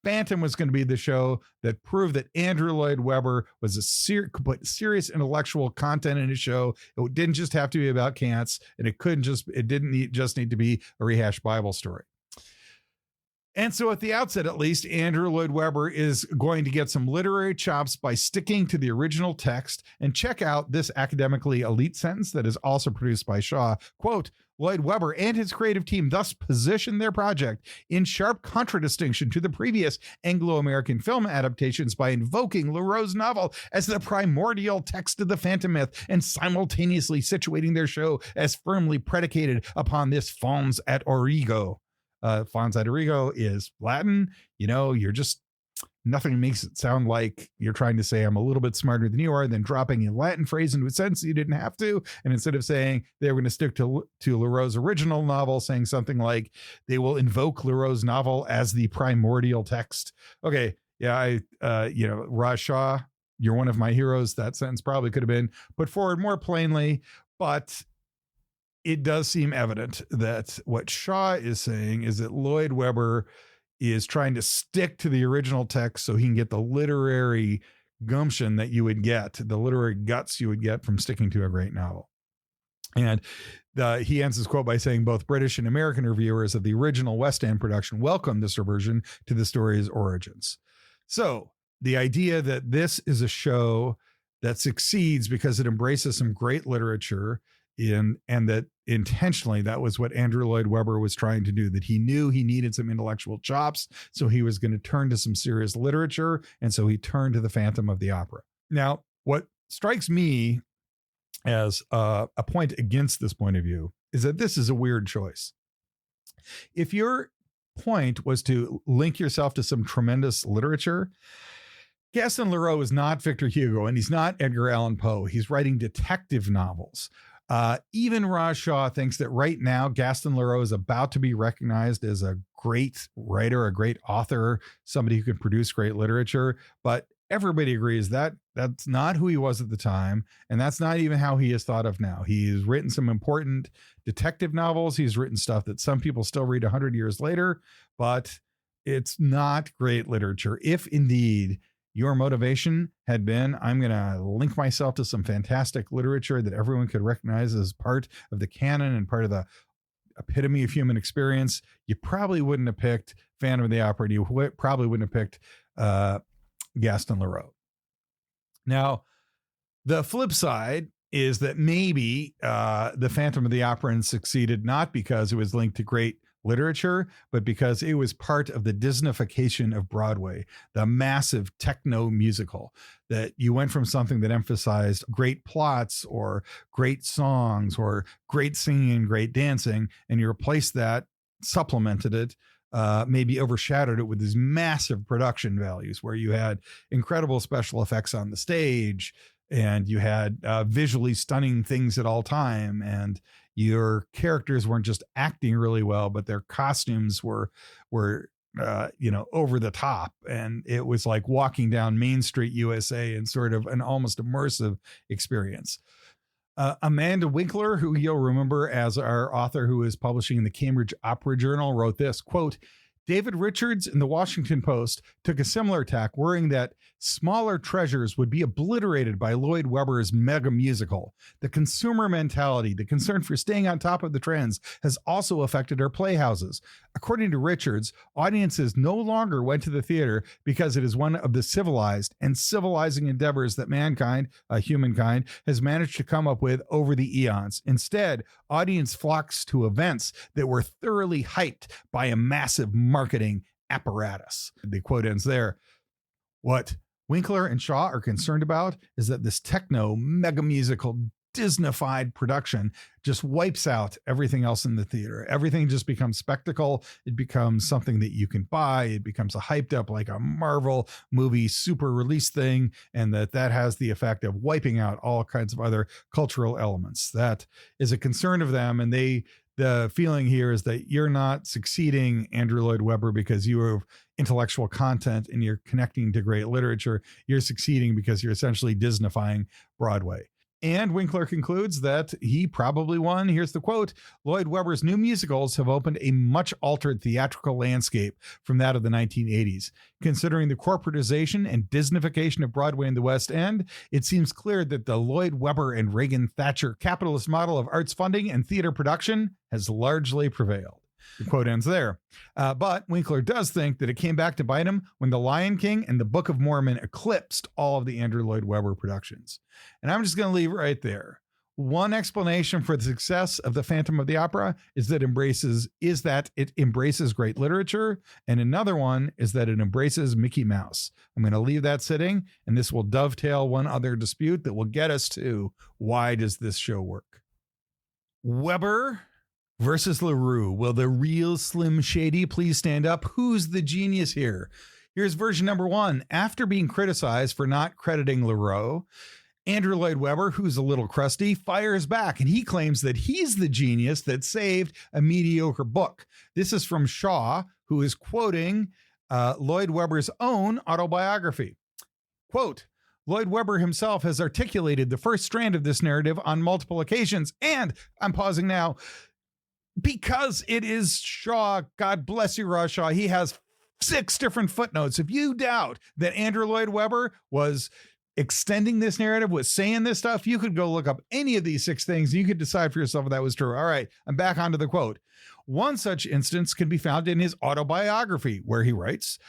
S1: Phantom was going to be the show that proved that Andrew Lloyd-Webber was could put serious intellectual content in his show. It didn't just have to be about cats, and it didn't just need to be a rehashed Bible story. And so at the outset, at least, Andrew Lloyd-Webber is going to get some literary chops by sticking to the original text. And check out this academically elite sentence that is also produced by Shaw. Quote, Lloyd-Webber and his creative team thus position their project in sharp contradistinction to the previous Anglo-American film adaptations by invoking LaRoux's novel as the primordial text of the Phantom myth and simultaneously situating their show as firmly predicated upon this fons et origo. Fons et origo is Latin. You know, nothing makes it sound like you're trying to say I'm a little bit smarter than you are, then dropping a Latin phrase into a sentence you didn't have to. And instead of saying they were going to stick to LaRoux's original novel, saying something like they will invoke LaRoux's novel as the primordial text. Okay. Yeah. Raj Shah, you're one of my heroes. That sentence probably could have been put forward more plainly, but it does seem evident that what Shaw is saying is that Lloyd-Webber is trying to stick to the original text so he can get the literary gumption that you would get, the literary guts you would get from sticking to a great novel. And he ends his quote by saying both British and American reviewers of the original West End production welcomed this reversion to the story's origins. So the idea that this is a show that succeeds because it embraces some great literature and that intentionally that was what Andrew Lloyd-Webber was trying to do, that he knew he needed some intellectual chops, so he was going to turn to some serious literature, and so he turned to the Phantom of the Opera. Now, what strikes me as a point against this point of view is that this is a weird choice. If your point was to link yourself to some tremendous literature, Gaston LaRoux is not Victor Hugo, and he's not Edgar Allan Poe. He's writing detective novels. Even Raj Shah thinks that right now Gaston LaRoux is about to be recognized as a great writer, a great author, somebody who can produce great literature. But everybody agrees that that's not who he was at the time, and that's not even how he is thought of now. He's written some important detective novels. He's written stuff that some people still read 100 years later, but it's not great literature. If indeed your motivation had been, I'm going to link myself to some fantastic literature that everyone could recognize as part of the canon and part of the epitome of human experience, you probably wouldn't have picked Phantom of the Opera, and you probably wouldn't have picked Gaston LaRoux. Now, the flip side is that maybe the Phantom of the Opera succeeded not because it was linked to great literature, but because it was part of the Disneyfication of Broadway, the massive techno musical, that you went from something that emphasized great plots or great songs or great singing and great dancing, and you replaced that, supplemented it, maybe overshadowed it with these massive production values where you had incredible special effects on the stage and you had visually stunning things at all time, and your characters weren't just acting really well, but their costumes were over the top. And it was like walking down Main Street, USA, in sort of an almost immersive experience. Amanda Winkler, who you'll remember as our author who is publishing in the Cambridge Opera Journal, wrote this, quote, David Richards in the Washington Post took a similar tack, worrying that smaller treasures would be obliterated by Lloyd-Webber's mega musical. The consumer mentality, the concern for staying on top of the trends, has also affected our playhouses. According to Richards, audiences no longer went to the theater because it is one of the civilized and civilizing endeavors that mankind, humankind, has managed to come up with over the eons. Instead, audience flocks to events that were thoroughly hyped by a massive marketing apparatus. The quote ends there. What Winkler and Shaw are concerned about is that this techno mega musical Disneyfied production just wipes out everything else in the theater. Everything just becomes spectacle. It becomes something that you can buy. It becomes a hyped up like a Marvel movie super release thing, and that has the effect of wiping out all kinds of other cultural elements. That is a concern of them, and the feeling here is that you're not succeeding, Andrew Lloyd-Webber, because you have intellectual content and you're connecting to great literature. You're succeeding because you're essentially Disneyfying Broadway. And Winkler concludes that he probably won. Here's the quote. Lloyd-Webber's new musicals have opened a much altered theatrical landscape from that of the 1980s. Considering the corporatization and Disneyfication of Broadway in the West End, it seems clear that the Lloyd-Webber and Reagan-Thatcher capitalist model of arts funding and theater production has largely prevailed. The quote ends there. But Winkler does think that it came back to bite him when The Lion King and The Book of Mormon eclipsed all of the Andrew Lloyd-Webber productions. And I'm just going to leave it right there. One explanation for the success of the Phantom of the Opera is that it embraces great literature. And another one is that it embraces Mickey Mouse. I'm going to leave that sitting, and this will dovetail one other dispute that will get us to why does this show work? Webber versus LaRoux. Will the real Slim Shady please stand up? Who's the genius here? Here's version number one. After being criticized for not crediting LaRoux, Andrew Lloyd-Webber, who's a little crusty, fires back, and he claims that he's the genius that saved a mediocre book. This is from Shaw, who is quoting Lloyd-Webber's own autobiography. Quote, Lloyd-Webber himself has articulated the first strand of this narrative on multiple occasions, and I'm pausing now, because it is Shaw, God bless you, Ross Shaw, he has 6 different footnotes. If you doubt that Andrew Lloyd-Webber was extending this narrative, was saying this stuff, you could go look up any of these 6 things. And you could decide for yourself if that was true. All right, I'm back onto the quote. One such instance can be found in his autobiography, where he writes,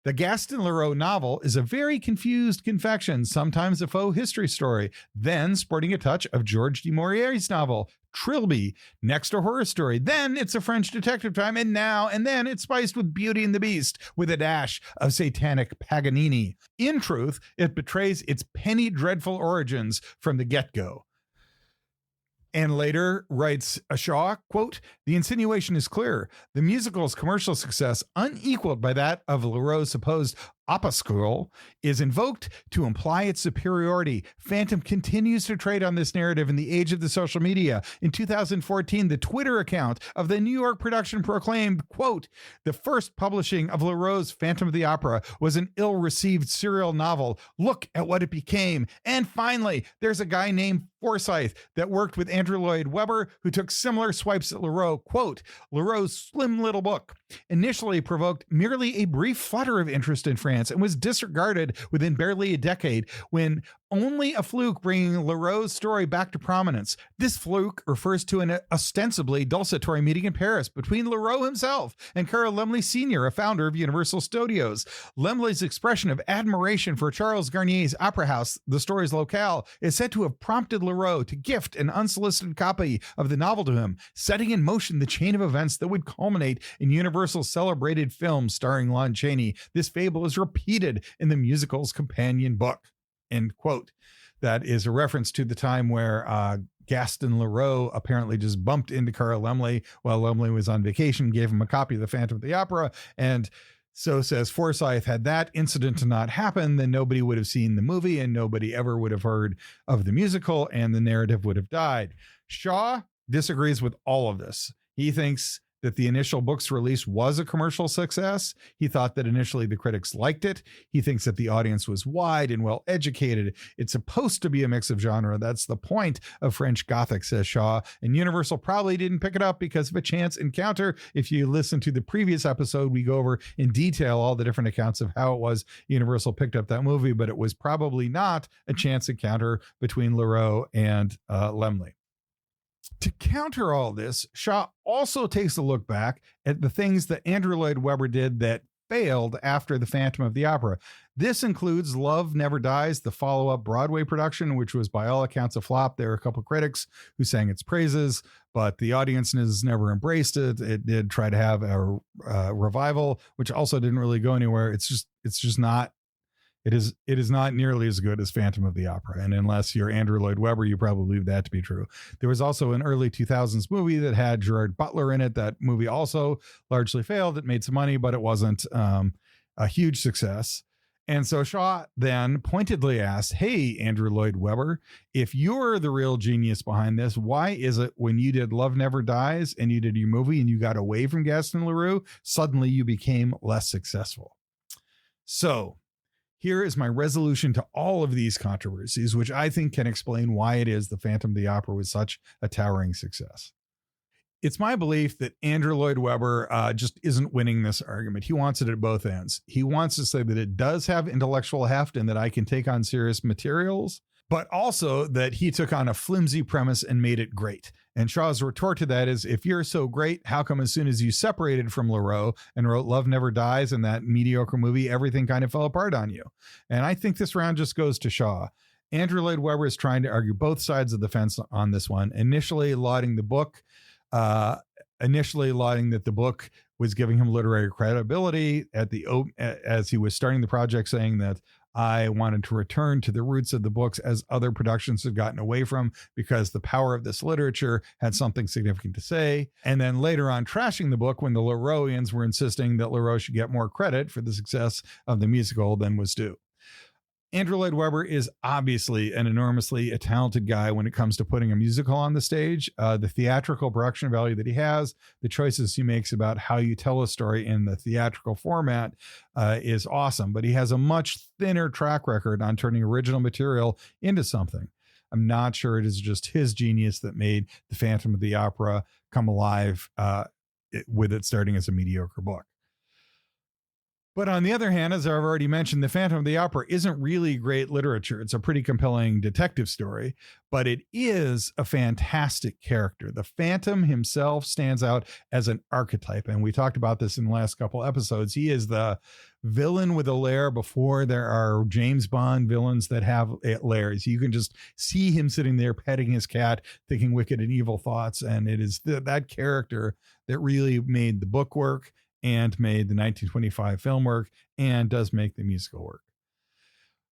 S1: the Gaston LaRoux novel is a very confused confection, sometimes a faux history story, then sporting a touch of George de Maurier's novel, Trilby, next a horror story, then it's a French detective time, and then it's spiced with Beauty and the Beast with a dash of satanic Paganini. In truth, it betrays its penny dreadful origins from the get-go. And later writes Shaw, quote, the insinuation is clear. The musical's commercial success, unequaled by that of LaRoux's supposed opuscule, is invoked to imply its superiority. Phantom continues to trade on this narrative in the age of the social media. In 2014, the Twitter account of the New York production proclaimed, quote, the first publishing of LaRoux's Phantom of the Opera was an ill-received serial novel. Look at what it became. And finally, there's a guy named Forsyth that worked with Andrew Lloyd-Webber who took similar swipes at LaRoux. Quote, LaRoux's slim little book initially provoked merely a brief flutter of interest in France and was disregarded within barely a decade, when only a fluke bringing LaRoux's story back to prominence. This fluke refers to an ostensibly desultory meeting in Paris between LaRoux himself and Carl Laemmle Sr., a founder of Universal Studios. Laemmle's expression of admiration for Charles Garnier's opera house, the story's locale, is said to have prompted LaRoux to gift an unsolicited copy of the novel to him, setting in motion the chain of events that would culminate in Universal's celebrated film starring Lon Chaney. This fable is repeated in the musical's companion book. End quote. That is a reference to the time where Gaston LaRoux apparently just bumped into Carl Laemmle while Laemmle was on vacation, gave him a copy of the Phantom of the Opera. And so says Forsyth, had that incident to not happen, then nobody would have seen the movie and nobody ever would have heard of the musical and the narrative would have died. Shaw disagrees with all of this. He thinks that the initial book's release was a commercial success. He thought that initially the critics liked it. He thinks that the audience was wide and well educated. It's supposed to be a mix of genre. That's the point of French Gothic, says Shaw. And Universal probably didn't pick it up because of a chance encounter. If you listen to the previous episode, we go over in detail all the different accounts of how it was Universal picked up that movie, but it was probably not a chance encounter between LaRoux and Laemmle. To counter all this, Shaw also takes a look back at the things that Andrew Lloyd-Webber did that failed after The Phantom of the Opera. This includes Love Never Dies, the follow-up Broadway production, which was by all accounts a flop. There are a couple critics who sang its praises, but the audience has never embraced it. It did try to have a revival, which also didn't really go anywhere. It's just not. It is not nearly as good as Phantom of the Opera. And unless you're Andrew Lloyd-Webber, you probably believe that to be true. There was also an early 2000s movie that had Gerard Butler in it. That movie also largely failed. It made some money, but it wasn't a huge success. And so Shaw then pointedly asked, hey, Andrew Lloyd-Webber, if you're the real genius behind this, why is it when you did Love Never Dies and you did your movie and you got away from Gaston LaRoux, suddenly you became less successful? So here is my resolution to all of these controversies, which I think can explain why it is The Phantom of the Opera was such a towering success. It's my belief that Andrew Lloyd-Webber just isn't winning this argument. He wants it at both ends. He wants to say that it does have intellectual heft and that I can take on serious materials, but also that he took on a flimsy premise and made it great. And Shaw's retort to that is, if you're so great, how come as soon as you separated from LaRoux and wrote Love Never Dies and that mediocre movie, everything kind of fell apart on you? And I think this round just goes to Shaw. Andrew Lloyd-Webber is trying to argue both sides of the fence on this one, initially lauding that the book was giving him literary credibility as he was starting the project, saying that I wanted to return to the roots of the books as other productions had gotten away from, because the power of this literature had something significant to say. And then later on trashing the book when the LaRouxians were insisting that LaRoux should get more credit for the success of the musical than was due. Andrew Lloyd-Webber is obviously an enormously talented guy when it comes to putting a musical on the stage. The theatrical production value that he has, the choices he makes about how you tell a story in the theatrical format is awesome. But he has a much thinner track record on turning original material into something. I'm not sure it is just his genius that made The Phantom of the Opera come alive with it starting as a mediocre book. But on the other hand, as I've already mentioned, The Phantom of the Opera isn't really great literature. It's a pretty compelling detective story, but it is a fantastic character. The Phantom himself stands out as an archetype, and we talked about this in the last couple episodes. He is the villain with a lair before there are James Bond villains that have lairs. You can just see him sitting there petting his cat, thinking wicked and evil thoughts, and it is that character that really made the book work and made the 1925 film work and does make the musical work.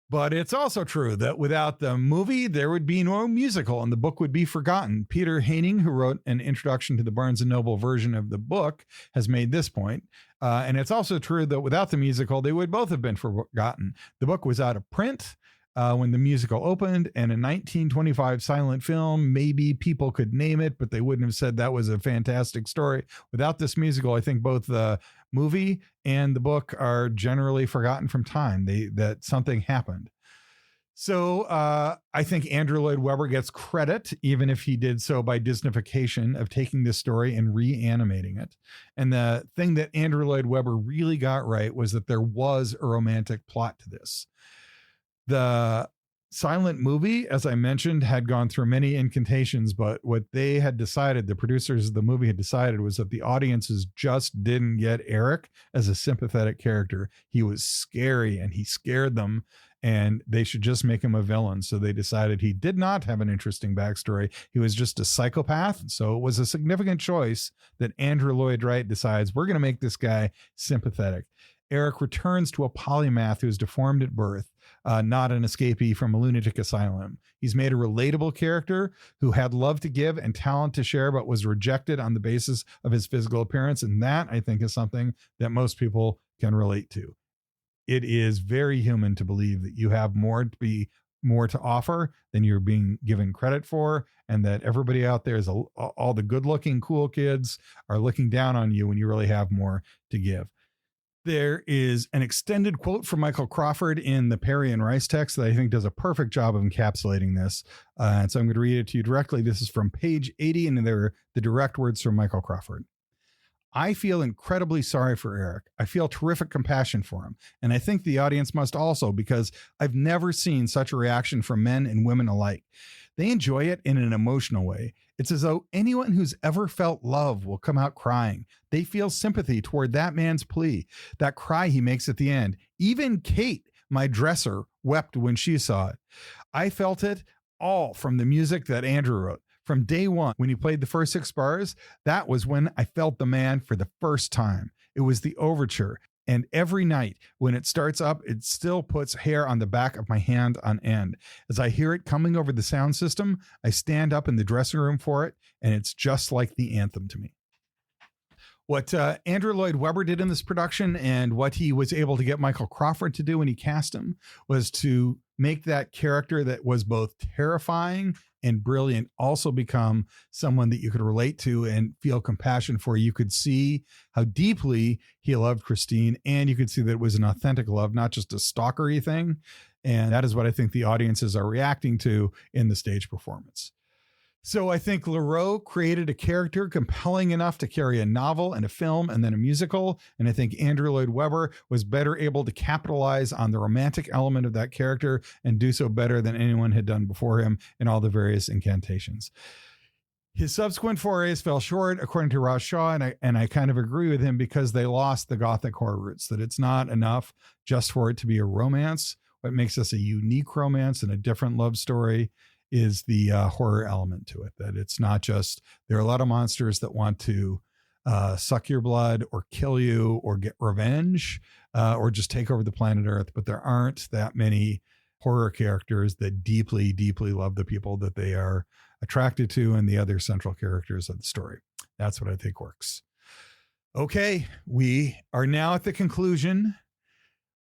S1: But it's also true that without the movie, there would be no musical and the book would be forgotten. Peter Haining, who wrote an introduction to the Barnes & Noble version of the book, has made this point. And it's also true that without the musical, they would both have been forgotten. The book was out of print when the musical opened, and a 1925 silent film, maybe people could name it, but they wouldn't have said that was a fantastic story. Without this musical, I think both the movie and the book are generally forgotten from time. That something happened. So I think Andrew Lloyd-Webber gets credit, even if he did so by Disneyfication, of taking this story and reanimating it. And the thing that Andrew Lloyd-Webber really got right was that there was a romantic plot to this. The silent movie, as I mentioned, had gone through many incantations, but what they had decided, the producers of the movie had decided, was that the audiences just didn't get Eric as a sympathetic character. He was scary and he scared them, and they should just make him a villain. So they decided he did not have an interesting backstory. He was just a psychopath. So it was a significant choice that Andrew Lloyd-Wright decides, we're going to make this guy sympathetic. Eric returns to a polymath who is deformed at birth, not an escapee from a lunatic asylum. He's made a relatable character who had love to give and talent to share, but was rejected on the basis of his physical appearance. And that, I think, is something that most people can relate to. It is very human to believe that you have more to offer than you're being given credit for, and that everybody out there is all the good-looking, cool kids are looking down on you when you really have more to give. There is an extended quote from Michael Crawford in the Perry and Rice text that I think does a perfect job of encapsulating this. And so I'm going to read it to you directly. This is from page 80, and they're the direct words from Michael Crawford. I feel incredibly sorry for Eric. I feel terrific compassion for him. And I think the audience must also, because I've never seen such a reaction from men and women alike. They enjoy it in an emotional way. It's as though anyone who's ever felt love will come out crying. They feel sympathy toward that man's plea, that cry he makes at the end. Even Kate, my dresser, wept when she saw it. I felt it all from the music that Andrew wrote. From day one, when he played the first 6 bars, that was when I felt the man for the first time. It was the overture. And every night when it starts up, it still puts hair on the back of my hand on end. As I hear it coming over the sound system, I stand up in the dressing room for it, and it's just like the anthem to me. What Andrew Lloyd-Webber did in this production, and what he was able to get Michael Crawford to do when he cast him, was to make that character that was both terrifying and brilliant also become someone that you could relate to and feel compassion for. You could see how deeply he loved Christine, and you could see that it was an authentic love, not just a stalkery thing. And that is what I think the audiences are reacting to in the stage performance. So I think LaRoux created a character compelling enough to carry a novel and a film and then a musical. And I think Andrew Lloyd-Webber was better able to capitalize on the romantic element of that character and do so better than anyone had done before him in all the various incantations. His subsequent forays fell short, according to Ross Shaw, and I kind of agree with him, because they lost the Gothic horror roots, that it's not enough just for it to be a romance. What makes us a unique romance and a different love story is the horror element to it, that it's not just, there are a lot of monsters that want to suck your blood or kill you or get revenge or just take over the planet Earth, but there aren't that many horror characters that deeply, deeply love the people that they are attracted to and the other central characters of the story. That's what I think works. Okay, we are now at the conclusion.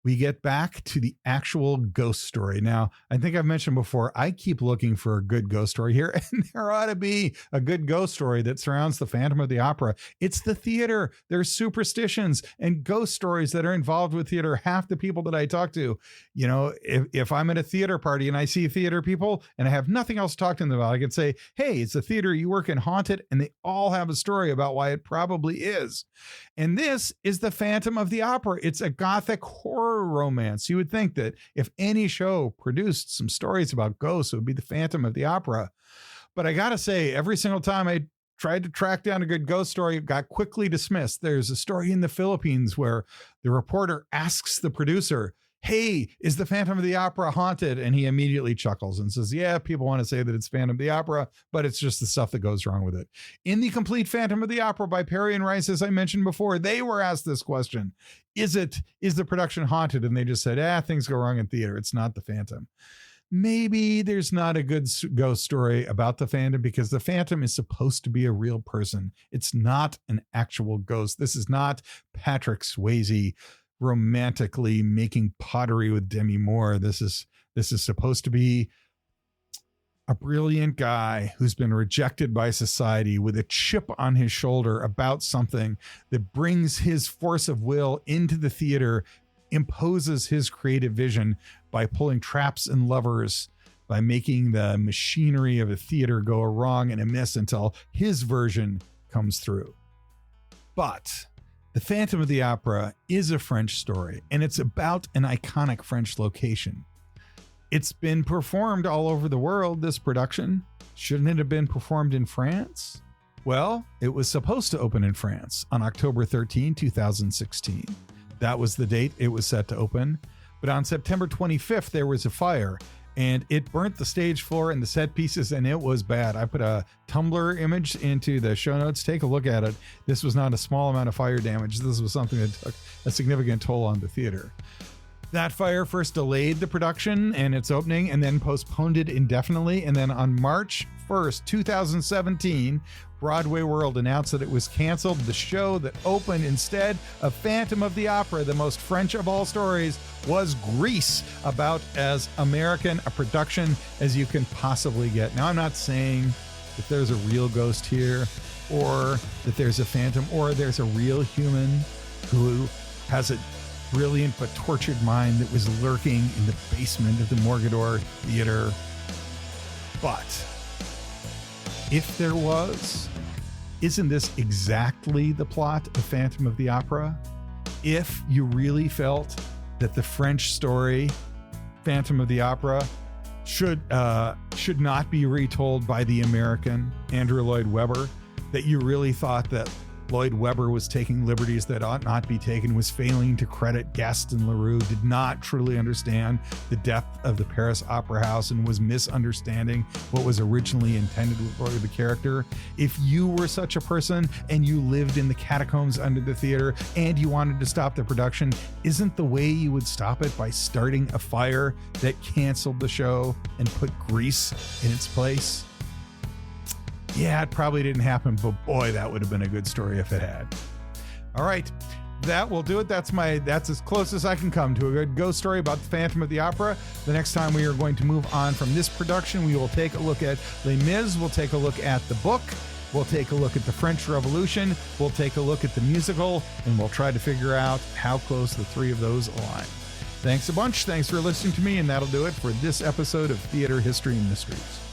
S1: We get back to the actual ghost story. Now, I think I've mentioned before, I keep looking for a good ghost story here, and there ought to be a good ghost story that surrounds the Phantom of the Opera. It's the theater. There's superstitions and ghost stories that are involved with theater. Half the people that I talk to, you know, if I'm at a theater party and I see theater people and I have nothing else to talk to them about, I can say, hey, it's a theater you work in, haunted, and they all have a story about why it probably is. And this is the Phantom of the Opera. It's a Gothic horror romance. You would think that if any show produced some stories about ghosts, it would be the Phantom of the Opera. But I got to say, every single time I tried to track down a good ghost story, it got quickly dismissed. There's a story in the Philippines where the reporter asks the producer, hey, is the Phantom of the Opera haunted? And he immediately chuckles and says, yeah, people want to say that it's Phantom of the Opera, but it's just the stuff that goes wrong with it. In the complete Phantom of the Opera by Perry and Rice, as I mentioned before, they were asked this question. Is the production haunted? And they just said, things go wrong in theater. It's not the Phantom. Maybe there's not a good ghost story about the Phantom because the Phantom is supposed to be a real person. It's not an actual ghost. This is not Patrick Swayze romantically making pottery with Demi Moore. This is supposed to be a brilliant guy who's been rejected by society with a chip on his shoulder about something that brings his force of will into the theater, imposes his creative vision, by pulling traps and levers, by making the machinery of a theater go wrong and amiss until his version comes through. But The Phantom of the Opera is a French story, and it's about an iconic French location. It's been performed all over the world, this production. Shouldn't it have been performed in France? Well, it was supposed to open in France on October 13, 2016. That was the date it was set to open. But on September 25th, there was a fire, and it burnt the stage floor and the set pieces, and it was bad. I put a Tumblr image into the show notes. Take a look at it. This was not a small amount of fire damage. This was something that took a significant toll on the theater. That fire first delayed the production and its opening, and then postponed it indefinitely. And then on March 1st, 2017, Broadway World announced that it was canceled. The show that opened instead of Phantom of the Opera, the most French of all stories, was Grease, about as American a production as you can possibly get. Now, I'm not saying that there's a real ghost here, or that there's a phantom, or there's a real human who has a brilliant but tortured mind that was lurking in the basement of the Mogador Theater. But if there was, isn't this exactly the plot of Phantom of the Opera? If you really felt that the French story, Phantom of the Opera, should not be retold by the American Andrew Lloyd-Webber, that you really thought that Lloyd-Webber was taking liberties that ought not be taken, was failing to credit Gaston LaRoux, did not truly understand the depth of the Paris Opera House, and was misunderstanding what was originally intended for the character. If you were such a person and you lived in the catacombs under the theater and you wanted to stop the production, isn't the way you would stop it by starting a fire that canceled the show and put Grease in its place? Yeah, it probably didn't happen, but boy, that would have been a good story if it had. All right, that will do it. That's as close as I can come to a good ghost story about the Phantom of the Opera. The next time we are going to move on from this production, we will take a look at Les Mis. We'll take a look at the book. We'll take a look at the French Revolution. We'll take a look at the musical, and we'll try to figure out how close the three of those align. Thanks a bunch. Thanks for listening to me, and that'll do it for this episode of Theater History and Mysteries.